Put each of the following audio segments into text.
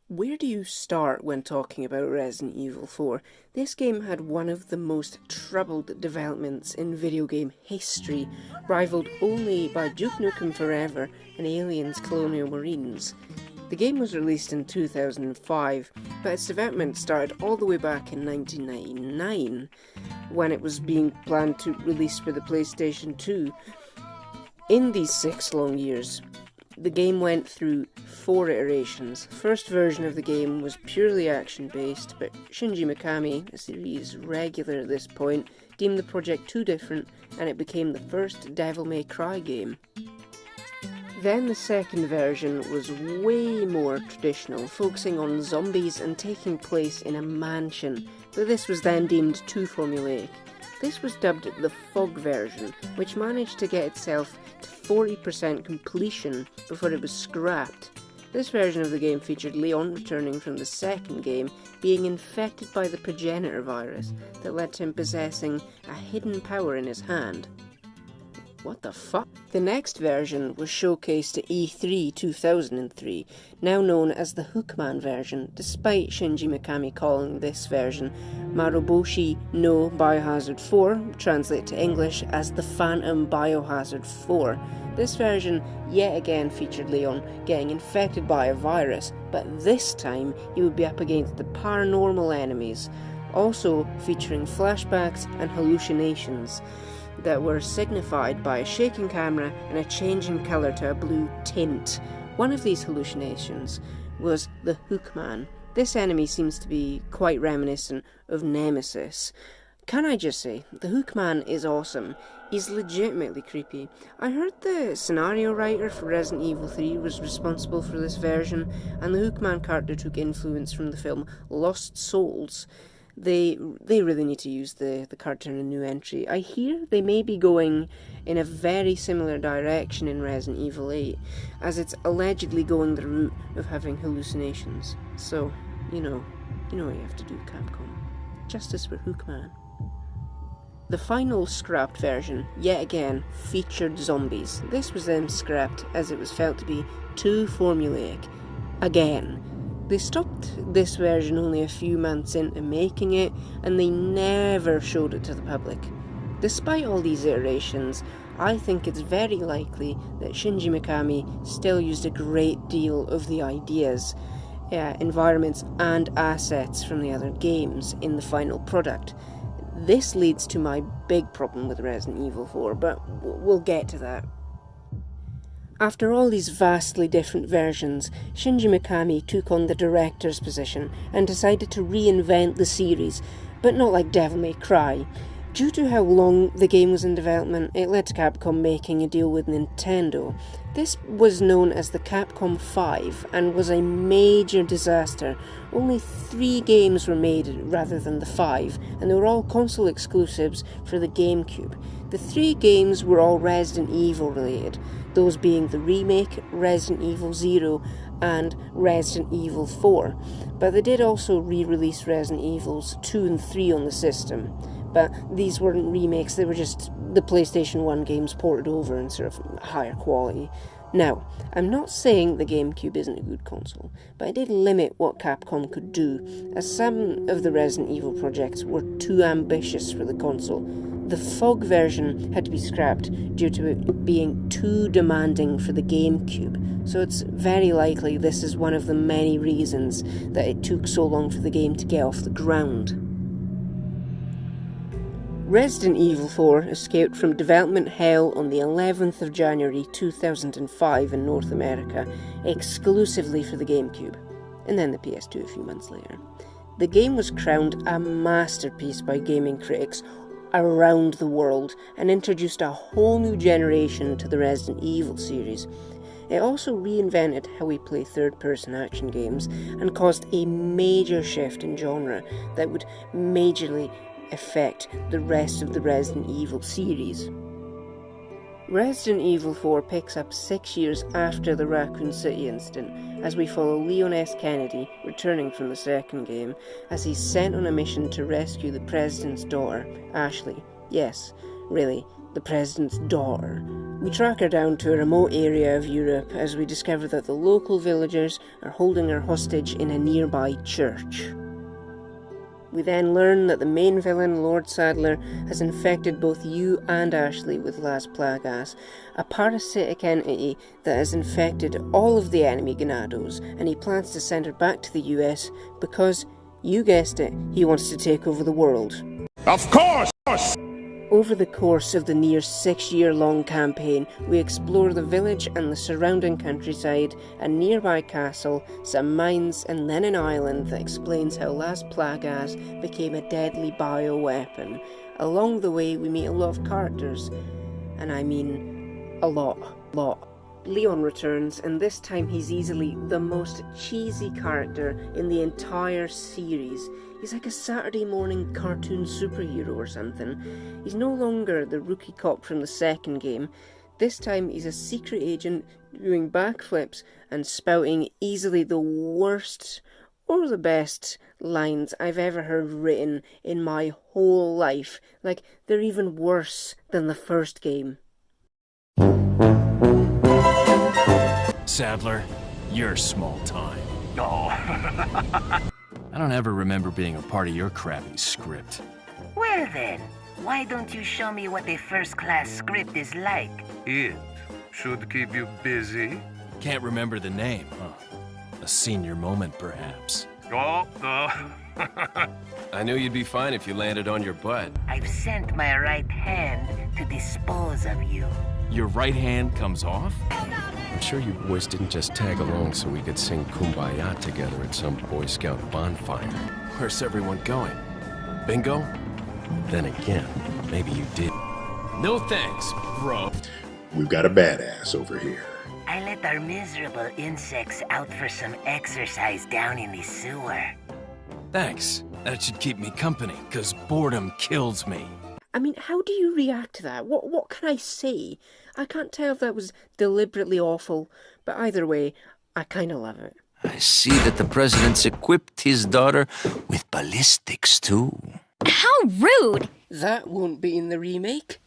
Where do you start when talking about Resident Evil 4? This game had one of the most troubled developments in video game history, rivaled only by Duke Nukem Forever and Aliens Colonial Marines. The game was released in 2005, but its development started all the way back in 1999, when it was being planned to release for the PlayStation 2. In these 6 long years, the game went through 4 iterations. The first version of the game was purely action-based, but Shinji Mikami, a series regular at this point, deemed the project too different, and it became the first Devil May Cry game. Then the second version was way more traditional, focusing on zombies and taking place in a mansion, but this was then deemed too formulaic. This was dubbed the Fog version, which managed to get itself to 40% completion before it was scrapped. This version of the game featured Leon returning from the second game, being infected by the progenitor virus that led to him possessing a hidden power in his hand. What the fuck? The next version was showcased at E3 2003, now known as the Hookman version, despite Shinji Mikami calling this version Maroboshi no Biohazard 4, translate to English as the Phantom Biohazard 4. This version yet again featured Leon getting infected by a virus, but this time he would be up against the paranormal enemies, also featuring flashbacks and hallucinations that were signified by a shaking camera and a change in colour to a blue tint. One of these hallucinations was the Hookman. This enemy seems to be quite reminiscent of Nemesis. Can I just say, the Hookman is awesome. He's legitimately creepy. I heard the scenario writer for Resident Evil 3 was responsible for this version, and the Hookman character took influence from the film Lost Souls. They really need to use the character in a new entry. I hear they may be going in a very similar direction in Resident Evil 8, as it's allegedly going the route of having hallucinations. So, you know what you have to do, Capcom. Justice for Hookman. The final scrapped version, yet again, featured zombies. This was then scrapped as it was felt to be too formulaic. Again. They stopped this version only a few months into making it, and they never showed it to the public. Despite all these iterations, I think it's very likely that Shinji Mikami still used a great deal of the ideas, environments and assets from the other games in the final product. This leads to my big problem with Resident Evil 4, but we'll get to that. After all these vastly different versions, Shinji Mikami took on the director's position and decided to reinvent the series, but not like Devil May Cry. Due to how long the game was in development, it led to Capcom making a deal with Nintendo. This was known as the Capcom 5 and was a major disaster. Only 3 games were made rather than the 5, and they were all console exclusives for the GameCube. The 3 games were all Resident Evil related, those being the remake, Resident Evil 0, and Resident Evil 4. But they did also re-release Resident Evils 2 and 3 on the system. But these weren't remakes, they were just the PlayStation 1 games ported over in sort of higher quality. Now, I'm not saying the GameCube isn't a good console, but it did limit what Capcom could do, as some of the Resident Evil projects were too ambitious for the console. The Fog version had to be scrapped due to it being too demanding for the GameCube, so it's very likely this is one of the many reasons that it took so long for the game to get off the ground. Resident Evil 4 escaped from development hell on the 11th of January 2005 in North America, exclusively for the GameCube, and then the PS2 a few months later. The game was crowned a masterpiece by gaming critics around the world and introduced a whole new generation to the Resident Evil series. It also reinvented how we play third-person action games and caused a major shift in genre that would majorly affect the rest of the Resident Evil series. Resident Evil 4 picks up 6 years after the Raccoon City incident, as we follow Leon S. Kennedy returning from the second game, as he's sent on a mission to rescue the President's daughter, Ashley. Yes, really, the President's daughter. We track her down to a remote area of Europe as we discover that the local villagers are holding her hostage in a nearby church. We then learn that the main villain, Lord Sadler, has infected both you and Ashley with Las Plagas, a parasitic entity that has infected all of the enemy Ganados, and he plans to send her back to the US because, you guessed it, he wants to take over the world. Of course! Over the course of the near 6-year-long campaign, we explore the village and the surrounding countryside, a nearby castle, some mines, and then an island that explains how Las Plagas became a deadly bioweapon. Along the way, we meet a lot of characters, and I mean a lot. Leon returns, and this time he's easily the most cheesy character in the entire series. He's like a Saturday morning cartoon superhero or something. He's no longer the rookie cop from the second game. This time he's a secret agent doing backflips and spouting easily the worst or the best lines I've ever heard written in my whole life. Like, they're even worse than the first game. Sadler, you're small time. Oh. I don't ever remember being a part of your crappy script. Well then, why don't you show me what a first-class script is like? It should keep you busy. Can't remember the name, huh? A senior moment, perhaps. Oh. I knew you'd be fine if you landed on your butt. I've sent my right hand to dispose of you. Your right hand comes off? I'm sure you boys didn't just tag along so we could sing Kumbaya together at some Boy Scout bonfire. Where's everyone going? Bingo? Then again, maybe you did. No thanks, bro. We've got a badass over here. I let our miserable insects out for some exercise down in the sewer. Thanks. That should keep me company, 'cause boredom kills me. I mean, how do you react to that? What can I say? I can't tell if that was deliberately awful, but either way, I kinda love it. I see that the president's equipped his daughter with ballistics, too. How rude! That won't be in the remake.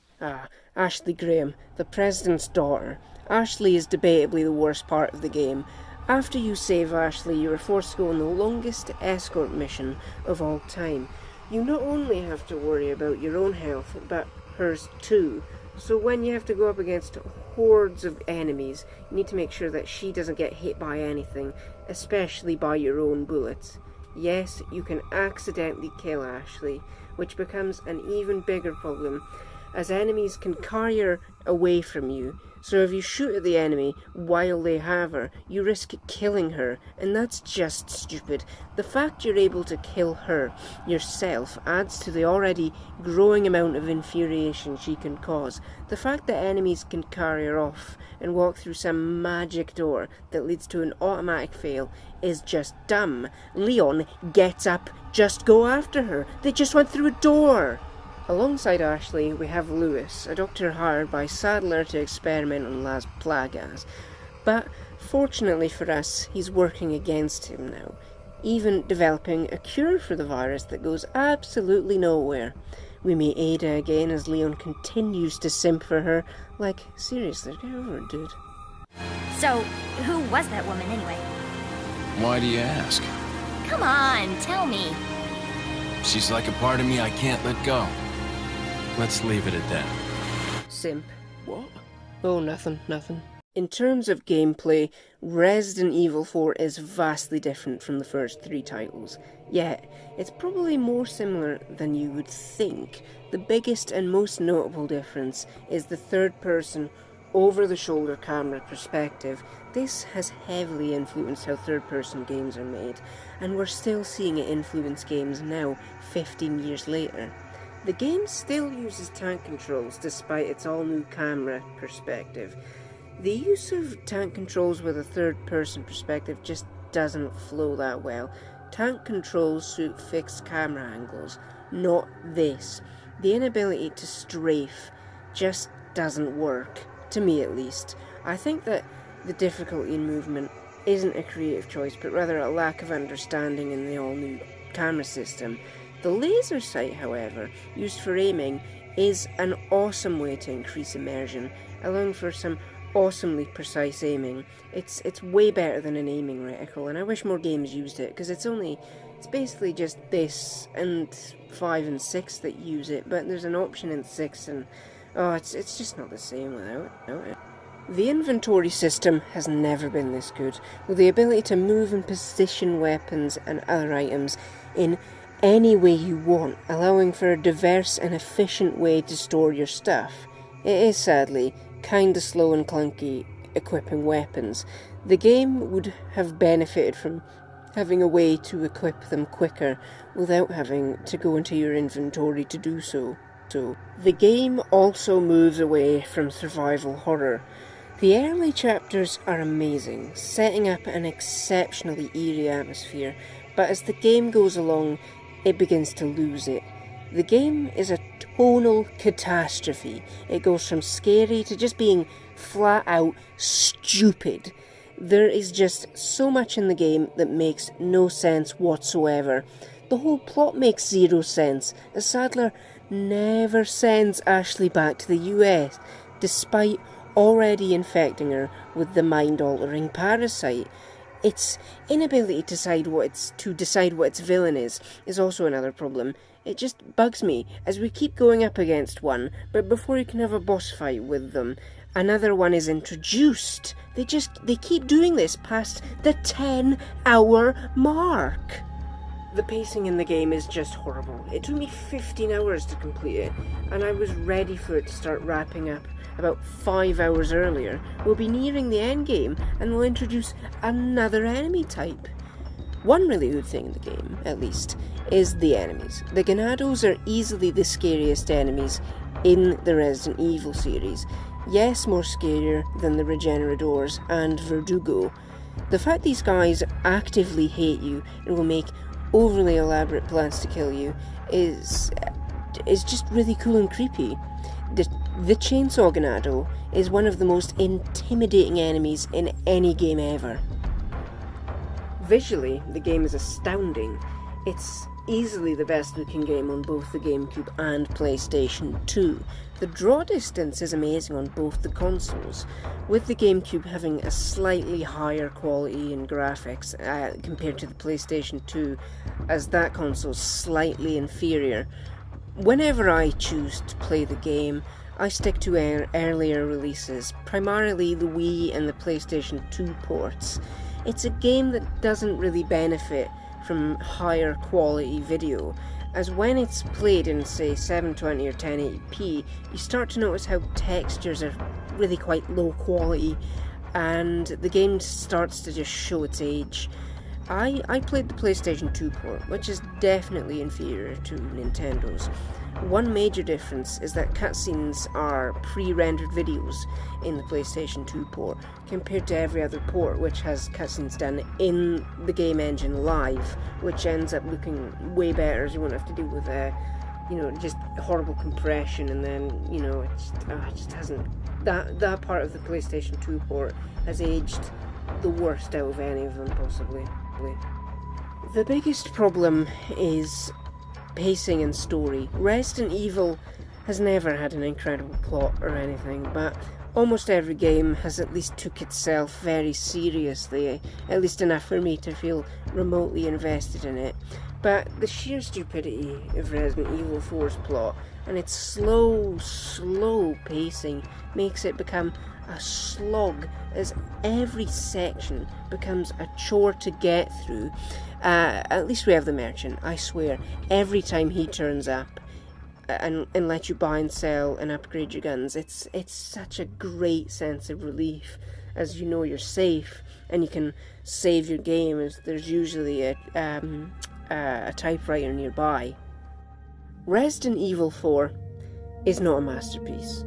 Ashley Graham, the president's daughter. Ashley is debatably the worst part of the game. After you save Ashley, you are forced to go on the longest escort mission of all time. You not only have to worry about your own health, but hers too. So when you have to go up against hordes of enemies, you need to make sure that she doesn't get hit by anything, especially by your own bullets. Yes, you can accidentally kill Ashley, which becomes an even bigger problem, as enemies can carry her away from you. So if you shoot at the enemy while they have her, you risk killing her, and that's just stupid. The fact you're able to kill her yourself adds to the already growing amount of infuriation she can cause. The fact that enemies can carry her off and walk through some magic door that leads to an automatic fail is just dumb. Leon gets up, just go after her. They just went through a door. Alongside Ashley, we have Lewis, a doctor hired by Sadler to experiment on Las Plagas. But fortunately for us, he's working against him now, even developing a cure for the virus that goes absolutely nowhere. We meet Ada again as Leon continues to simp for her. Like, seriously, get over it, dude. So, who was that woman anyway? Why do you ask? Come on, tell me. She's like a part of me I can't let go. Let's leave it at that. Simp. What? Oh, nothing. In terms of gameplay, Resident Evil 4 is vastly different from the first 3 titles. Yet, it's probably more similar than you would think. The biggest and most notable difference is the third-person, over-the-shoulder camera perspective. This has heavily influenced how third-person games are made, and we're still seeing it influence games now, 15 years later. The game still uses tank controls despite its all-new camera perspective. The use of tank controls with a third-person perspective just doesn't flow that well. Tank controls suit fixed camera angles, not this. The inability to strafe just doesn't work, to me at least. I think that the difficulty in movement isn't a creative choice, but rather a lack of understanding in the all-new camera system. The laser sight, however, used for aiming, is an awesome way to increase immersion, allowing for some awesomely precise aiming. It's way better than an aiming reticle, and I wish more games used it, because it's basically just this and 5 and 6 that use it, but there's an option in 6, and it's just not the same without it. The inventory system has never been this good, with the ability to move and position weapons and other items in any way you want, allowing for a diverse and efficient way to store your stuff. It is sadly kinda slow and clunky equipping weapons. The game would have benefited from having a way to equip them quicker without having to go into your inventory to do so. The game also moves away from survival horror. The early chapters are amazing, setting up an exceptionally eerie atmosphere, but as the game goes along, it begins to lose it. The game is a tonal catastrophe. It goes from scary to just being flat out stupid. There is just so much in the game that makes no sense whatsoever. The whole plot makes zero sense, as Sadler never sends Ashley back to the US, despite already infecting her with the mind-altering parasite. Its inability to decide what its villain is also another problem. It just bugs me, as we keep going up against one, but before you can have a boss fight with them, another one is introduced. They keep doing this past the 10-hour mark. The pacing in the game is just horrible. It took me 15 hours to complete it, and I was ready for it to start wrapping up about 5 hours earlier. We'll be nearing the end game, and we'll introduce another enemy type. One really good thing in the game, at least, is the enemies. The Ganados are easily the scariest enemies in the Resident Evil series. Yes, more scarier than the Regeneradors and Verdugo. The fact these guys actively hate you and will make overly elaborate plans to kill you is just really cool and creepy. The Chainsaw Ganado is one of the most intimidating enemies in any game ever. Visually, the game is astounding. It's easily the best looking game on both the GameCube and PlayStation 2. The draw distance is amazing on both the consoles, with the GameCube having a slightly higher quality in graphics compared to the PlayStation 2, as that console is slightly inferior. Whenever I choose to play the game, I stick to earlier releases, primarily the Wii and the PlayStation 2 ports. It's a game that doesn't really benefit from higher quality video, as when it's played in, say, 720 or 1080p, you start to notice how textures are really quite low quality, and the game starts to just show its age. I played the PlayStation 2 port, which is definitely inferior to Nintendo's. One major difference is that cutscenes are pre-rendered videos in the PlayStation 2 port, compared to every other port which has cutscenes done in the game engine live, which ends up looking way better, as you won't have to deal with just horrible compression, and then, it just hasn't... That part of the PlayStation 2 port has aged the worst out of any of them, possibly. The biggest problem is pacing and story. Resident Evil has never had an incredible plot or anything, but almost every game has at least took itself very seriously, at least enough for me to feel remotely invested in it. But the sheer stupidity of Resident Evil 4's plot and its slow pacing makes it become a slog, as every section becomes a chore to get through. At least we have the merchant. I swear, every time he turns up and lets you buy and sell and upgrade your guns, it's such a great sense of relief, as you know you're safe and you can save your game, as there's usually a typewriter nearby. Resident Evil 4 is not a masterpiece.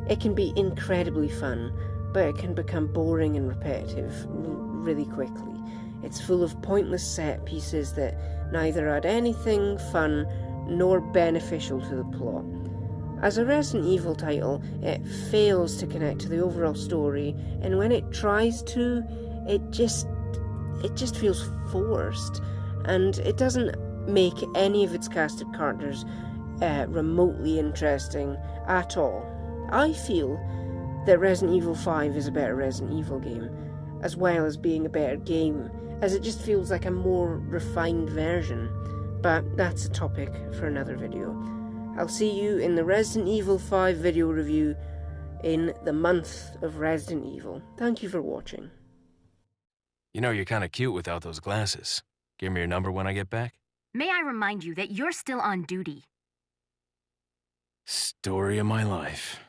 It can be incredibly fun, but it can become boring and repetitive really quickly. It's full of pointless set pieces that neither add anything fun nor beneficial to the plot. As a Resident Evil title, it fails to connect to the overall story, and when it tries to, it just feels forced, and it doesn't make any of its cast of characters remotely interesting at all. I feel that Resident Evil 5 is a better Resident Evil game, as well as being a better game, as it just feels like a more refined version. But that's a topic for another video. I'll see you in the Resident Evil 5 video review in the month of Resident Evil. Thank you for watching. You know, you're kind of cute without those glasses. Give me your number when I get back. May I remind you that you're still on duty? Story of my life.